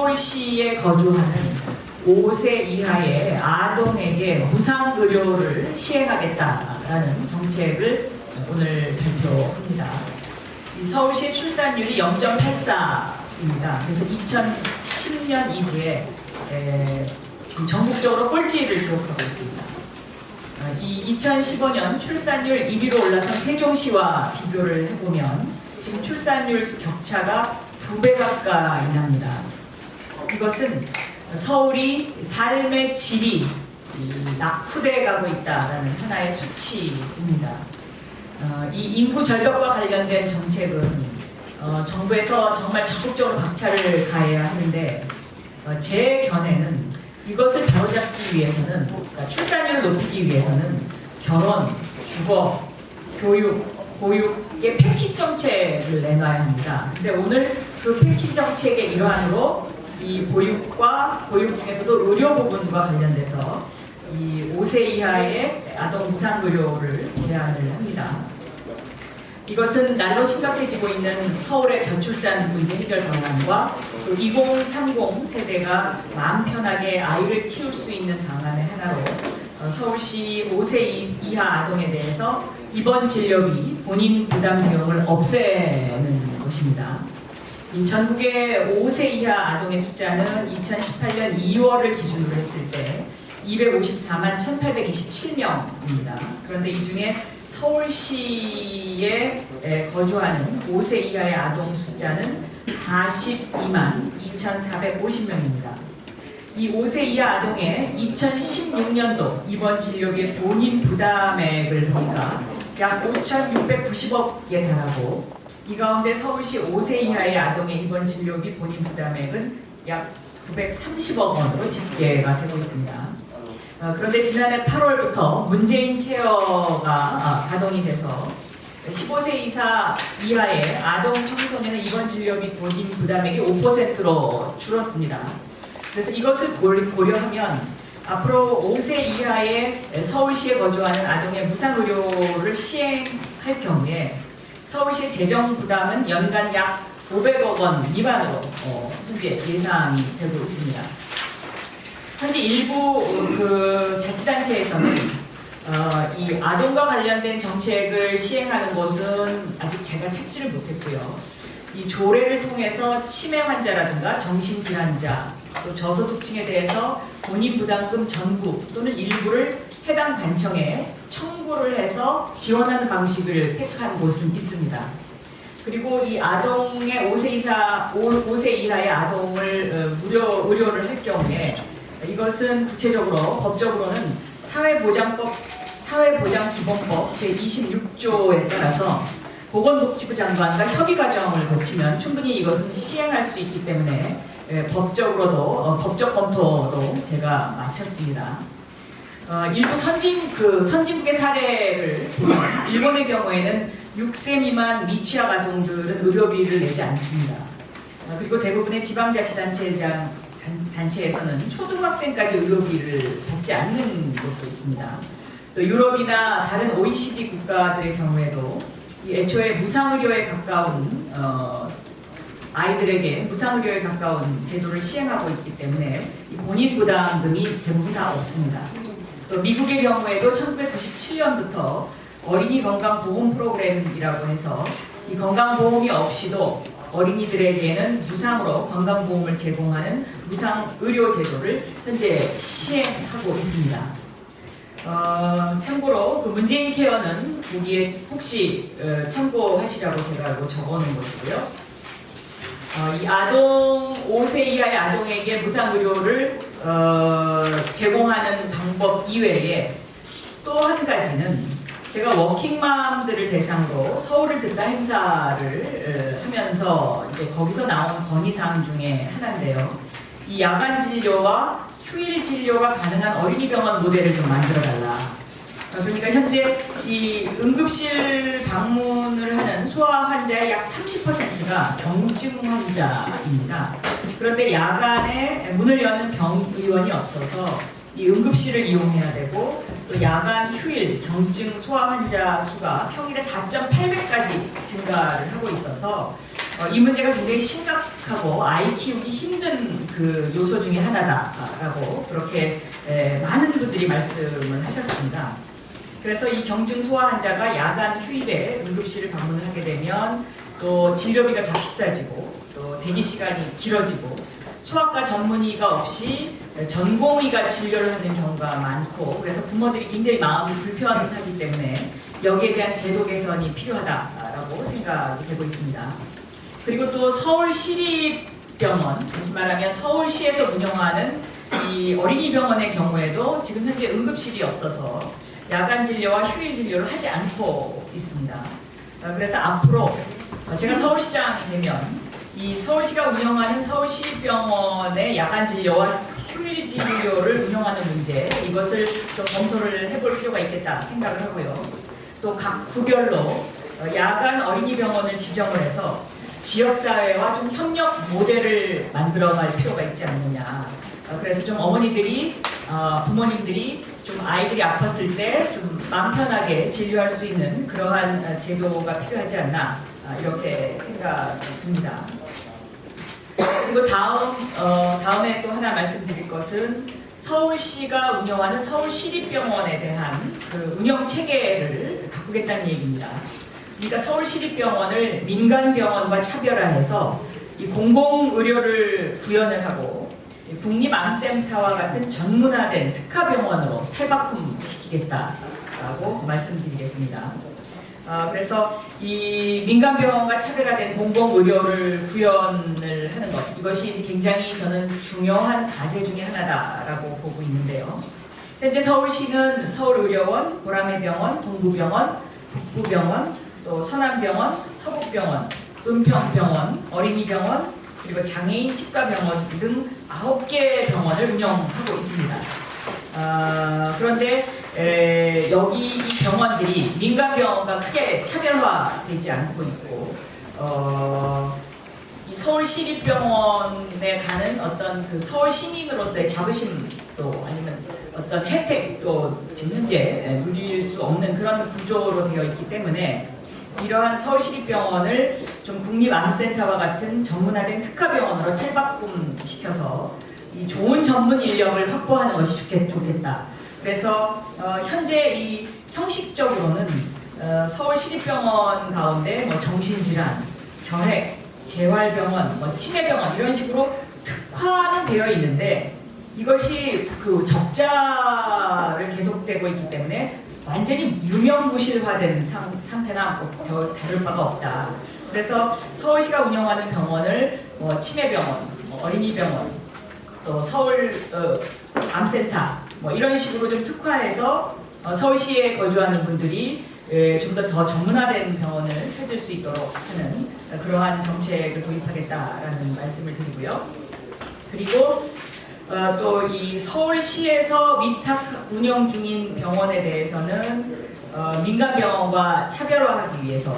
서울시에 거주하는 5세 이하의 아동에게 무상의료를 시행하겠다라는 정책을 오늘 발표합니다. 이 서울시의 출산율이 0.84입니다. 그래서 2010년 이후에 지금 전국적으로 꼴찌를 기록하고 있습니다. 이 2015년 출산율 1위로 올라선 세종시와 비교를 해보면 지금 출산율 격차가 2배 가까이 납니다. 이것은 서울이 삶의 질이 낙후돼 가고 있다는 하나의 수치입니다. 이 인구 절벽과 관련된 정책은 정부에서 정말 적극적으로 박차를 가해야 하는데 제 견해는 이것을 바로잡기 위해서는, 그러니까 출산율을 높이기 위해서는 결혼, 주거, 교육, 보육의 패키지 정책을 내놔야 합니다. 근데 오늘 그 패키지 정책의 일환으로 이 보육과 보육 중에서도 의료 부분과 관련돼서 이 5세 이하의 아동 무상의료를 제안을 합니다. 이것은 날로 심각해지고 있는 서울의 저출산 문제 해결 방안과 2030 세대가 마음 편하게 아이를 키울 수 있는 방안의 하나로 서울시 5세 이하 아동에 대해서 입원 진료비 본인 부담 비용을 없애는 것입니다. 이 전국의 5세 이하 아동의 숫자는 2018년 2월을 기준으로 했을 때 254만 1827명입니다. 그런데 이 중에 서울시에 거주하는 5세 이하의 아동 숫자는 42만 2,450명입니다. 이 5세 이하 아동의 2016년도 입원 진료비 본인 부담액을 보니까 약 5,690억에 달하고, 이 가운데 서울시 5세 이하의 아동의 입원 진료비 본인 부담액은 약 930억 원으로 집계가 되고 있습니다. 그런데 지난해 8월부터 문재인 케어가 가동이 돼서 15세 이하의 아동 청소년의 입원 진료비 본인 부담액이 5%로 줄었습니다. 그래서 이것을 고려하면 앞으로 5세 이하의 서울시에 거주하는 아동의 무상의료를 시행할 경우에 서울시의 재정 부담은 연간 약 500억 원 미만으로 현재 예상이 되고 있습니다. 현재 일부 자치단체에서는 이 아동과 관련된 정책을 시행하는 것은 아직 제가 찾지를 못했고요. 이 조례를 통해서 치매 환자라든가 정신질환자, 또 저소득층에 대해서 본인 부담금 전부 또는 일부를 해당 단청에 청구를 해서 지원하는 방식을 택한 곳은 있습니다. 그리고 이 아동의 5세 이하의 아동을 무료 의료를 할 경우에 이것은 구체적으로 법적으로는 사회보장기본법 제26조에 따라서 보건복지부 장관과 협의 과정을 거치면 충분히 이것은 시행할 수 있기 때문에 법적으로도 법적 검토도 제가 마쳤습니다. 일부 선진국의 사례를 보면 일본의 경우에는 6세 미만 미취학 아동들은 의료비를 내지 않습니다. 그리고 대부분의 지방자치단체에서는 초등학생까지 의료비를 받지 않는 곳도 있습니다. 또 유럽이나 다른 OECD 국가들의 경우에도 애초에 무상의료에 가까운 아이들에게 무상의료에 가까운 제도를 시행하고 있기 때문에 본인 부담금이 대부분 다 없습니다. 또 미국의 경우에도 1997년부터 어린이 건강보험 프로그램이라고 해서 이 건강보험이 없이도 어린이들에게는 무상으로 건강보험을 제공하는 무상의료 제도를 현재 시행하고 있습니다. 참고로 그 문재인 케어는 여기에 혹시 참고하시라고 제가 적어놓은 것이고요. 이 아동 5세 이하의 아동에게 무상의료를 제공하는 방법 이외에 또 한 가지는 제가 워킹맘들을 대상으로 서울을 듣다 행사를 하면서 이제 거기서 나온 건의사항 중에 하나인데요. 이 야간 진료와 휴일 진료가 가능한 어린이병원 모델을 좀 만들어달라. 그러니까 현재 이 응급실 방문을 하는 소아 환자의 약 30%가 경증 환자입니다. 그런데 야간에 문을 여는 병의원이 없어서 이 응급실을 이용해야 되고, 또 야간 휴일 경증 소아 환자 수가 평일에 4.8배까지 증가를 하고 있어서 이 문제가 굉장히 심각하고 아이 키우기 힘든 그 요소 중에 하나다라고 그렇게 많은 분들이 말씀을 하셨습니다. 그래서 이 경증 소아 환자가 야간 휴일에 응급실을 방문을 하게 되면 또 진료비가 더 비싸지고 또 대기 시간이 길어지고 소아과 전문의가 없이 전공의가 진료를 하는 경우가 많고 그래서 부모들이 굉장히 마음이 불편하기 때문에 여기에 대한 제도 개선이 필요하다라고 생각이 되고 있습니다. 그리고 또 서울시립병원, 다시 말하면 서울시에서 운영하는 이 어린이병원의 경우에도 지금 현재 응급실이 없어서 야간 진료와 휴일 진료를 하지 않고 있습니다. 그래서 앞으로 제가 서울시장이 되면 이 서울시가 운영하는 서울시립병원의 야간 진료와 휴일 진료를 운영하는 문제, 이것을 좀 검토를 해볼 필요가 있겠다 생각을 하고요. 또 각 구별로 야간 어린이병원을 지정을 해서 지역사회와 좀 협력 모델을 만들어갈 필요가 있지 않느냐. 그래서 좀 어머니들이, 부모님들이 좀 아이들이 아팠을 때 좀 마음 편하게 진료할 수 있는 그러한 제도가 필요하지 않나 이렇게 생각이 듭니다. 그리고 다음에 또 하나 말씀드릴 것은 서울시가 운영하는 서울시립병원에 대한 그 운영 체계를 바꾸겠다는 얘기입니다. 그러니까 서울시립병원을 민간병원과 차별화해서 이 공공의료를 구현을 하고 국립암센터와 같은 전문화된 특화병원으로 탈바꿈시키겠다라고 말씀드리겠습니다. 그래서 이 민간병원과 차별화된 공공의료를 구현을 하는 것, 이것이 굉장히 저는 중요한 과제 중에 하나다라고 보고 있는데요. 현재 서울시는 서울의료원, 보라매병원, 동부병원, 북부병원, 또 서남병원, 서북병원, 은평병원, 어린이병원, 그리고 장애인 치과병원 등 9개 병원을 운영하고 있습니다. 그런데 여기 이 병원들이 민간병원과 크게 차별화되지 않고 있고 이 서울시립병원에 가는 어떤 그 서울 시민으로서의 자부심도 아니면 어떤 혜택도 지금 현재 누릴 수 없는 그런 구조로 되어 있기 때문에 이러한 서울시립병원을 좀 국립암센터와 같은 전문화된 특화병원으로 탈바꿈시켜서 이 좋은 전문 인력을 확보하는 것이 좋겠다. 그래서 현재 이 형식적으로는 서울시립병원 가운데 뭐 정신질환, 결핵, 재활병원, 뭐 치매병원 이런 식으로 특화는 되어 있는데 이것이 그 적자를 계속되고 있기 때문에 완전히 유명무실화된 상태나 뭐 다를 바가 없다. 그래서 서울시가 운영하는 병원을 뭐 치매병원, 뭐 어린이병원, 또 서울 암센터 뭐 이런 식으로 좀 특화해서 서울시에 거주하는 분들이 좀 더 전문화된 병원을 찾을 수 있도록 하는 그러한 정책을 도입하겠다라는 말씀을 드리고요. 그리고 또 이 서울시에서 위탁 운영 중인 병원에 대해서는 민간병원과 차별화하기 위해서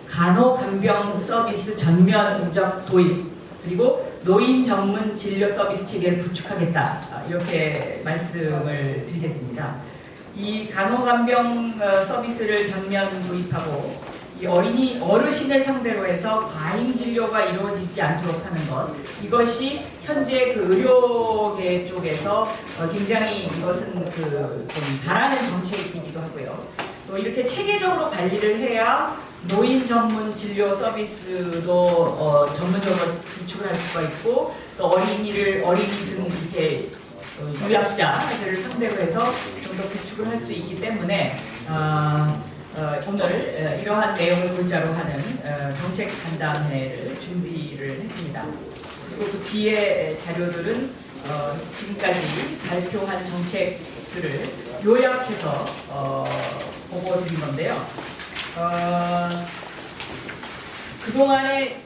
간호간병 서비스 전면적 도입 그리고 노인 전문 진료 서비스 체계를 구축하겠다 이렇게 말씀을 드리겠습니다. 이 간호간병 서비스를 전면 도입하고 이 어르신을 상대로 해서 과잉 진료가 이루어지지 않도록 하는 것, 이것이 현재 그 의료계 쪽에서 굉장히 이것은 좀 바라는 정책이기도 하고요. 또 이렇게 체계적으로 관리를 해야 노인 전문 진료 서비스도 전문적으로 구축을 할 수가 있고 또 어린이 등 이렇게 유약자들을 상대로 해서 좀 더 구축을 할 수 있기 때문에 오늘 이러한 내용을 골자로 하는 정책 간담회를 준비를 했습니다. 그리고 그 뒤에 자료들은 지금까지 발표한 정책들을 요약해서 보고 드린 건데요. 그동안에